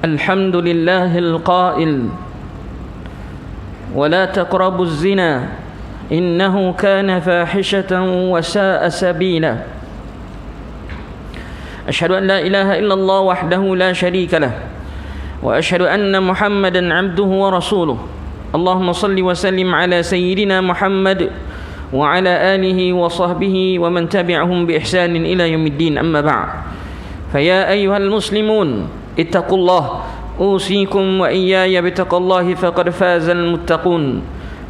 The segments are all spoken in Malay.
الحمد لله القائل ولا تقربوا الزنا إنه كان فاحشة وساء سبيلا أشهد أن لا إله إلا الله وحده لا شريك له وأشهد أن محمدا عبده ورسوله اللهم صل وسلم على سيدنا محمد وعلى آله وصحبه ومن تبعهم بإحسان إلى يوم الدين أما بعد فيا أيها المسلمون اتقوا الله أوصيكم وإياي بتقى الله فقد فاز المتقون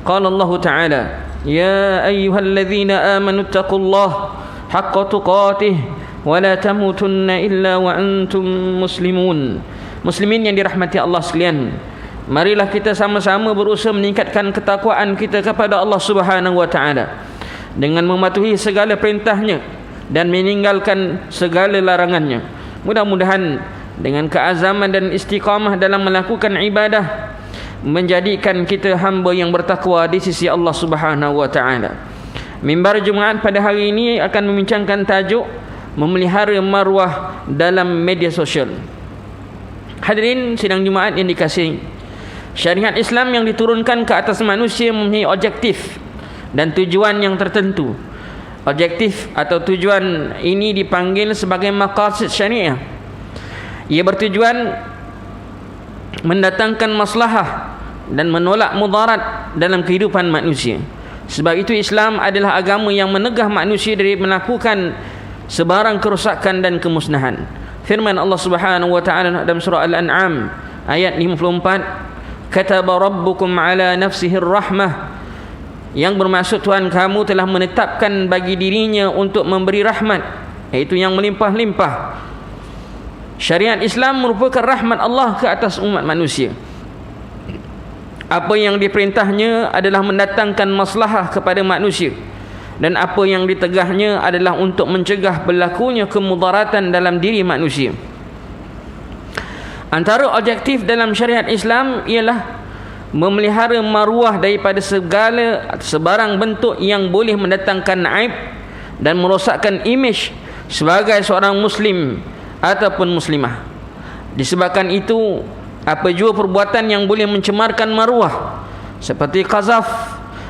قال الله تعالى يا أيها الذين آمنوا اتقوا الله حق تقاته ولا تموتن إلا وأنتم مسلمون. Muslimin yang dirahmati Allah sekalian, marilah kita sama-sama berusaha meningkatkan ketakwaan kita kepada Allah Subhanahu wa taala dengan mematuhi segala perintahnya dan meninggalkan segala larangannya. Mudah-mudahan dengan keazaman dan istiqamah dalam melakukan ibadah menjadikan kita hamba yang bertakwa di sisi Allah Subhanahu wa taala. Mimbar Jumaat pada hari ini akan membincangkan tajuk memelihara maruah dalam media sosial. Hadirin sidang Jumaat yang dikasihi, syariat Islam yang diturunkan ke atas manusia mempunyai objektif dan tujuan yang tertentu. Objektif atau tujuan ini dipanggil sebagai maqasid syariah. Ia bertujuan mendatangkan maslahah dan menolak mudarat dalam kehidupan manusia. Sebab itu Islam adalah agama yang menegah manusia dari melakukan sebarang kerosakan dan kemusnahan. Firman Allah Subhanahu wa taala dalam surah Al-An'am ayat 54, kataba rabbukum ala nafsihi rahmah, yang bermaksud Tuhan kamu telah menetapkan bagi dirinya untuk memberi rahmat, iaitu yang melimpah-limpah. Syariat Islam merupakan rahmat Allah ke atas umat manusia. Apa yang diperintahnya adalah mendatangkan maslahah kepada manusia, dan apa yang ditegahnya adalah untuk mencegah berlakunya kemudaratan dalam diri manusia. Antara objektif dalam syariat Islam ialah memelihara maruah daripada sebarang bentuk yang boleh mendatangkan aib dan merosakkan imej sebagai seorang muslim ataupun muslimah. Disebabkan itu, apa jua perbuatan yang boleh mencemarkan maruah seperti qazaf,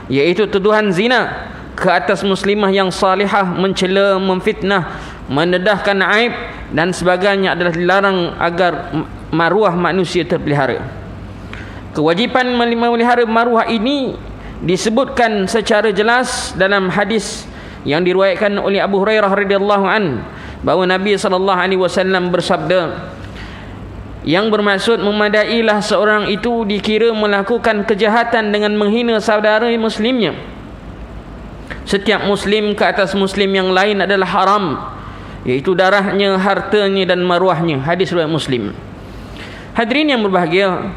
iaitu tuduhan zina ke atas muslimah yang salihah, mencela, memfitnah, mendedahkan aib dan sebagainya adalah dilarang agar maruah manusia terpelihara. Kewajipan memelihara maruah ini disebutkan secara jelas dalam hadis yang diriwayatkan oleh Abu Hurairah radhiyallahu an, bahawa Nabi SAW bersabda, yang bermaksud memadailah seorang itu dikira melakukan kejahatan dengan menghina saudara muslimnya. Setiap muslim ke atas muslim yang lain adalah haram, iaitu darahnya, hartanya dan maruahnya. Hadis riwayat Muslim. Hadirin yang berbahagia,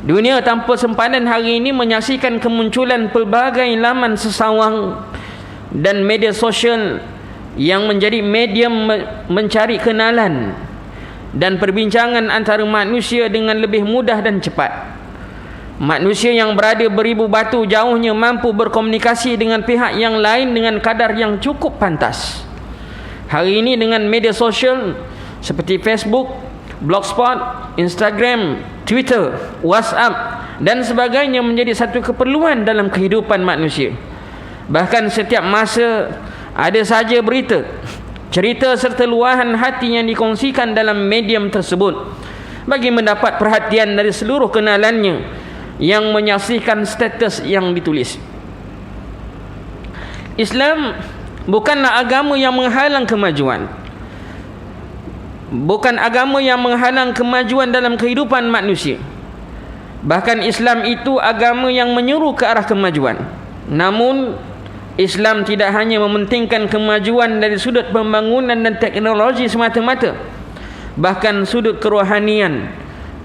dunia tanpa sempadan hari ini menyaksikan kemunculan pelbagai laman sesawang dan media sosial yang menjadi medium mencari kenalan dan perbincangan antara manusia dengan lebih mudah dan cepat. Manusia yang berada beribu batu jauhnya mampu berkomunikasi dengan pihak yang lain dengan kadar yang cukup pantas. Hari ini dengan media sosial seperti Facebook, Blogspot, Instagram, Twitter, WhatsApp dan sebagainya menjadi satu keperluan dalam kehidupan manusia. Bahkan setiap masa ada saja berita, cerita serta luahan hati yang dikongsikan dalam medium tersebut bagi mendapat perhatian dari seluruh kenalannya yang menyaksikan status yang ditulis. Islam bukanlah agama yang menghalang kemajuan. Bukan agama yang menghalang kemajuan dalam kehidupan manusia. Bahkan Islam itu agama yang menyeru ke arah kemajuan. Namun Islam tidak hanya mementingkan kemajuan dari sudut pembangunan dan teknologi semata-mata. Bahkan sudut kerohanian,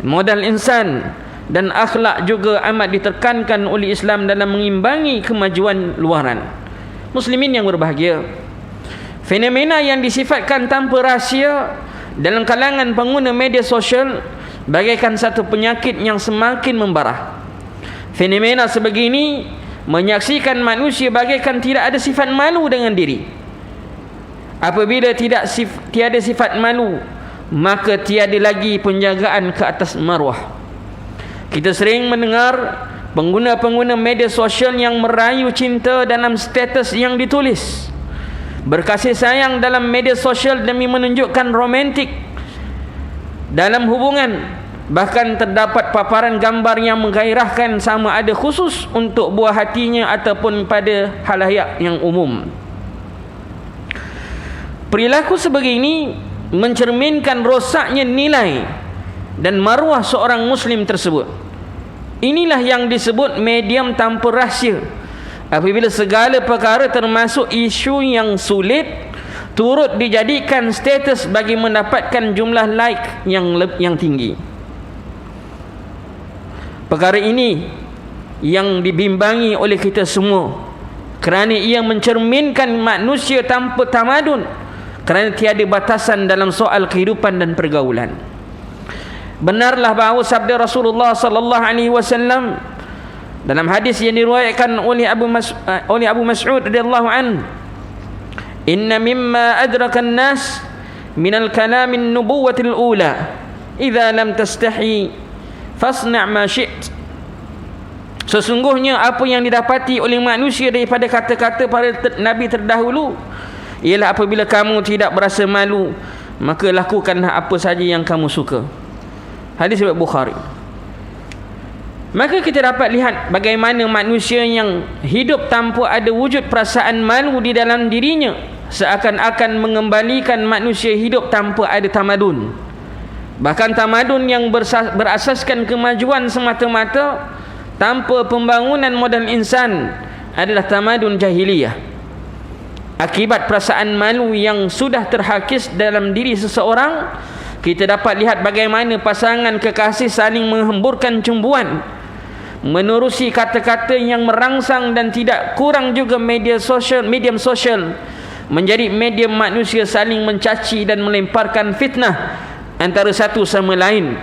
modal insan dan akhlak juga amat ditekankan oleh Islam dalam mengimbangi kemajuan luaran. Muslimin yang berbahagia, fenomena yang disifatkan tanpa rahsia dalam kalangan pengguna media sosial bagaikan satu penyakit yang semakin membarah. Fenomena sebegini menyaksikan manusia bagaikan tidak ada sifat malu dengan diri. Apabila tiada sifat malu, maka tiada lagi penjagaan ke atas maruah. Kita sering mendengar pengguna-pengguna media sosial yang merayu cinta dalam status yang ditulis, berkasih sayang dalam media sosial demi menunjukkan romantik dalam hubungan. Bahkan terdapat paparan gambar yang menggairahkan sama ada khusus untuk buah hatinya ataupun pada halayak yang umum. Perilaku sebegini mencerminkan rosaknya nilai dan maruah seorang Muslim tersebut. Inilah yang disebut medium tanpa rahsia. Apabila segala perkara termasuk isu yang sulit turut dijadikan status bagi mendapatkan jumlah like yang tinggi. Perkara ini yang dibimbangi oleh kita semua, kerana ia mencerminkan manusia tanpa tamadun, kerana tiada batasan dalam soal kehidupan dan pergaulan. Benarlah bahawa sabda Rasulullah sallallahu alaihi wasallam dalam hadis yang diriwayatkan oleh Abu Mas'ud radhiyallahu an, inna mimma adraka an-nas min al-kalam an-nubuwwah al-ula idza lam tastahi fasna' ma syi't. Sesungguhnya apa yang didapati oleh manusia daripada kata-kata para nabi terdahulu ialah apabila kamu tidak berasa malu, maka lakukanlah apa saja yang kamu suka. Hadis riwayat Bukhari. Maka kita dapat lihat bagaimana manusia yang hidup tanpa ada wujud perasaan malu di dalam dirinya seakan-akan mengembalikan manusia hidup tanpa ada tamadun. Bahkan tamadun yang berasaskan kemajuan semata-mata tanpa pembangunan modal insan adalah tamadun jahiliyah. Akibat perasaan malu yang sudah terhakis dalam diri seseorang, kita dapat lihat bagaimana pasangan kekasih saling menghemburkan cumbuan, menerusi kata-kata yang merangsang, dan tidak kurang juga medium sosial menjadi medium manusia saling mencaci dan melemparkan fitnah antara satu sama lain,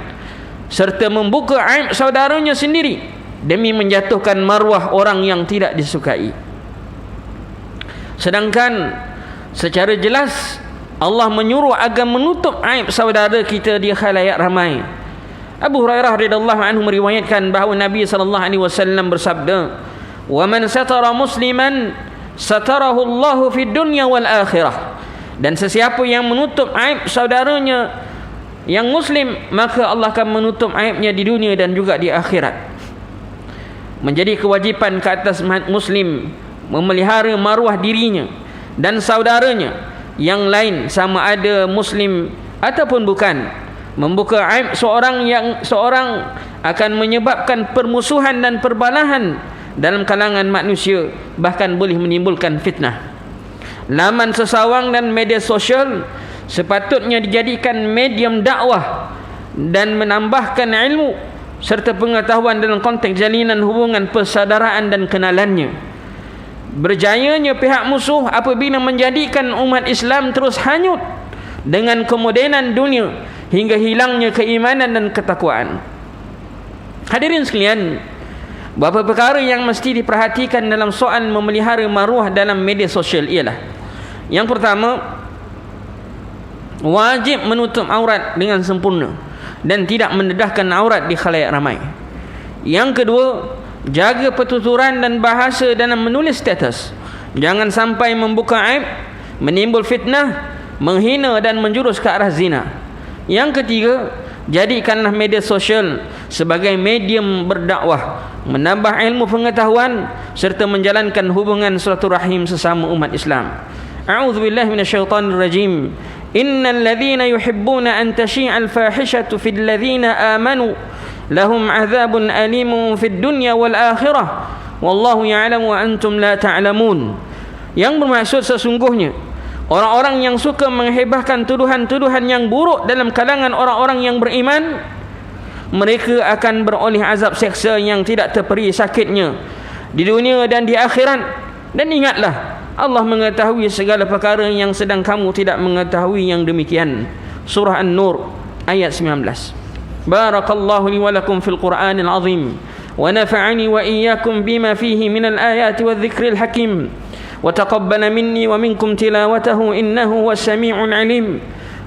serta membuka aib saudaranya sendiri demi menjatuhkan maruah orang yang tidak disukai. Sedangkan secara jelas Allah menyuruh agar menutup aib saudara kita di khalayak ramai. Abu Hurairah radhiyallahu anhu meriwayatkan bahawa Nabi sallallahu alaihi wasallam bersabda, "Wa man satara musliman satarahu Allahu fid dunya wal akhirah." Dan sesiapa yang menutup aib saudaranya yang muslim, maka Allah akan menutup aibnya di dunia dan juga di akhirat. Menjadi kewajipan ke atas muslim memelihara maruah dirinya dan saudaranya yang lain, sama ada muslim ataupun bukan. Membuka aib seorang akan menyebabkan permusuhan dan perbalahan dalam kalangan manusia, bahkan boleh menimbulkan fitnah. Laman sesawang dan media sosial sepatutnya dijadikan medium dakwah dan menambahkan ilmu serta pengetahuan dalam konteks jalinan hubungan persaudaraan dan kenalannya. Berjayanya pihak musuh apabila menjadikan umat Islam terus hanyut dengan kemodenan dunia hingga hilangnya keimanan dan ketakwaan. Hadirin sekalian, beberapa perkara yang mesti diperhatikan dalam soal memelihara maruah dalam media sosial ialah: yang pertama, wajib menutup aurat dengan sempurna dan tidak mendedahkan aurat di khalayak ramai. Yang kedua, jaga pertuturan dan bahasa dalam menulis status. Jangan sampai membuka aib, menimbul fitnah, menghina dan menjurus ke arah zina. Yang ketiga, jadikanlah media sosial sebagai medium berdakwah, menambah ilmu pengetahuan serta menjalankan hubungan silaturahim sesama umat Islam. A'udzubillahi minasyaitonir rajim. Innal ladzina yuhibbuna an tashi'al fahishatu fil ladzina amanu lahum azabun alimun fid dunya wal akhirah wallahu ya'lamu wa antum la ta'lamun. Yang bermaksud sesungguhnya orang-orang yang suka menghebahkan tuduhan-tuduhan yang buruk dalam kalangan orang-orang yang beriman, mereka akan beroleh azab seksa yang tidak terperi sakitnya di dunia dan di akhirat. Dan ingatlah, Allah mengetahui segala perkara yang sedang kamu tidak mengetahui yang demikian. Surah An-Nur ayat 19. Barakallahu li wa lakum fil Qur'anil azim wa nafa'ani wa iyyakum bima fihi minal ayati wadh-dhikril hakim wa taqabbala minni wa minkum tilawatahu innahu was sami'ul alim.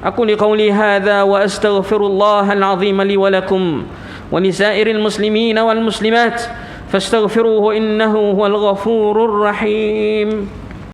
أقول قولي هذا وأستغفر الله العظيم لي ولكم ولسائر المسلمين والمسلمات فاستغفروه إنه هو الغفور الرحيم.